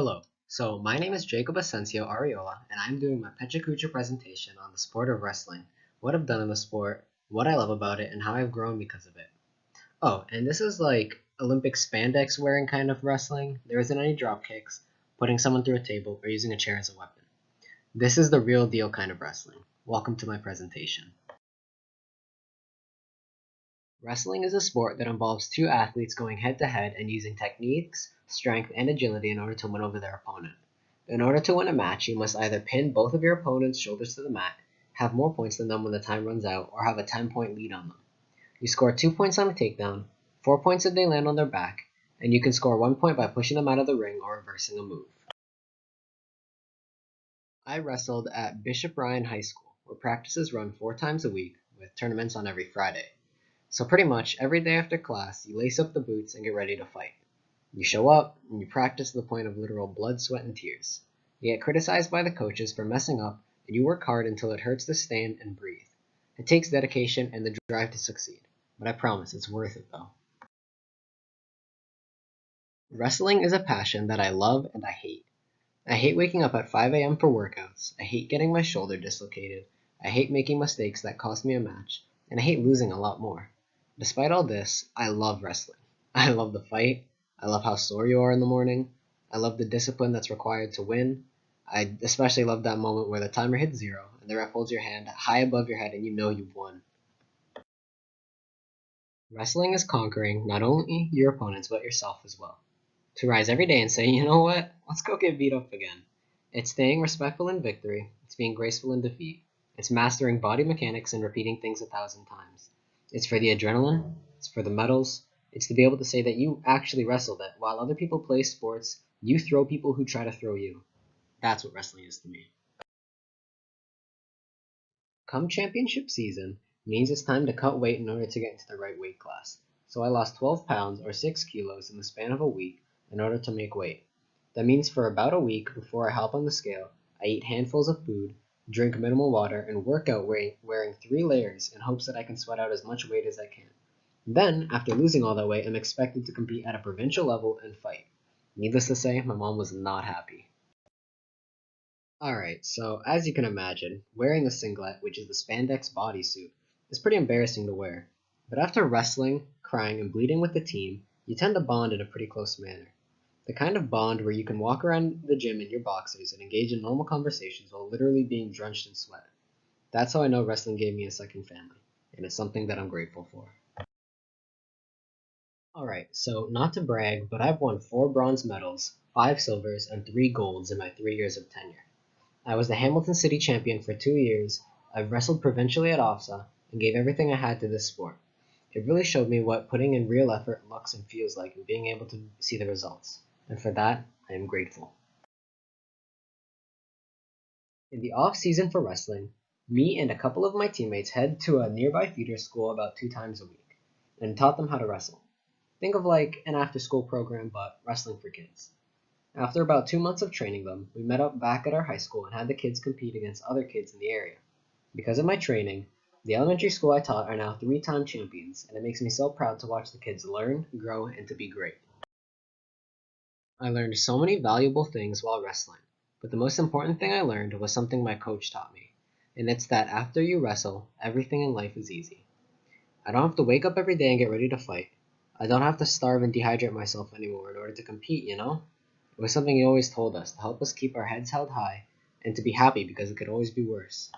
Hello, so my name is Jacob Ascencioarriola, and I'm doing my Pecha Kucha presentation on the sport of wrestling, what I've done in the sport, what I love about it, and how I've grown because of it. Oh, and this is like Olympic spandex wearing kind of wrestling. There isn't any drop kicks, putting someone through a table, or using a chair as a weapon. This is the real deal kind of wrestling. Welcome to my presentation. Wrestling is a sport that involves two athletes going head to head and using techniques, strength, and agility in order to win over their opponent. In order to win a match, you must either pin both of your opponent's shoulders to the mat, have more points than them when the time runs out, or have a 10-point lead on them. You score 2 points on a takedown, 4 points if they land on their back, and you can score 1 point by pushing them out of the ring or reversing a move. I wrestled at Bishop Ryan High School, where practices run 4 times a week, with tournaments on every Friday. So pretty much every day after class, you lace up the boots and get ready to fight. You show up, and you practice to the point of literal blood, sweat, and tears. You get criticized by the coaches for messing up, and you work hard until it hurts to stand and breathe. It takes dedication and the drive to succeed, but I promise it's worth it though. Wrestling is a passion that I love and I hate. I hate waking up at 5 a.m. for workouts, I hate getting my shoulder dislocated, I hate making mistakes that cost me a match, and I hate losing a lot more. Despite all this, I love wrestling. I love the fight. I love how sore you are in the morning. I love the discipline that's required to win. I especially love that moment where the timer hits 0 and the ref holds your hand high above your head and you know you've won. Wrestling is conquering not only your opponents but yourself as well. To rise every day and say, you know what, let's go get beat up again. It's staying respectful in victory. It's being graceful in defeat. It's mastering body mechanics and repeating things 1,000 times. It's for the adrenaline, it's for the medals, it's to be able to say that you actually wrestled it. While other people play sports, you throw people who try to throw you. That's what wrestling is to me. Come championship season means it's time to cut weight in order to get into the right weight class. So I lost 12 pounds or 6 kilos in the span of a week in order to make weight. That means for about a week before I hop on the scale, I eat handfuls of food, drink minimal water, and work out wearing 3 layers in hopes that I can sweat out as much weight as I can. Then, after losing all that weight, I'm expected to compete at a provincial level and fight. Needless to say, my mom was not happy. Alright, so as you can imagine, wearing a singlet, which is the spandex bodysuit, is pretty embarrassing to wear. But after wrestling, crying, and bleeding with the team, you tend to bond in a pretty close manner. The kind of bond where you can walk around the gym in your boxers and engage in normal conversations while literally being drenched in sweat. That's how I know wrestling gave me a second family, and it's something that I'm grateful for. Alright, so not to brag, but I've won 4 bronze medals, 5 silvers, and 3 golds in my 3 years of tenure. I was the Hamilton City champion for 2 years, I've wrestled provincially at OFSA, and gave everything I had to this sport. It really showed me what putting in real effort looks and feels like and being able to see the results. And for that, I am grateful. In the off-season for wrestling, me and a couple of my teammates head to a nearby feeder school about 2 times a week, and taught them how to wrestle. Think of like an after-school program, but wrestling for kids. After about 2 months of training them, we met up back at our high school and had the kids compete against other kids in the area. Because of my training, the elementary school I taught are now 3-time champions, and it makes me so proud to watch the kids learn, grow, and to be great. I learned so many valuable things while wrestling, but the most important thing I learned was something my coach taught me, and it's that after you wrestle, everything in life is easy. I don't have to wake up every day and get ready to fight. I don't have to starve and dehydrate myself anymore in order to compete, you know? It was something he always told us to help us keep our heads held high and to be happy because it could always be worse.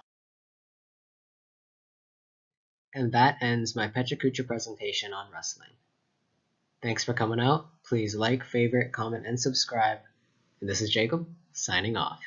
And that ends my Pecha Kucha presentation on wrestling. Thanks for coming out. Please like, favorite, comment, and subscribe. And this is Jacob, signing off.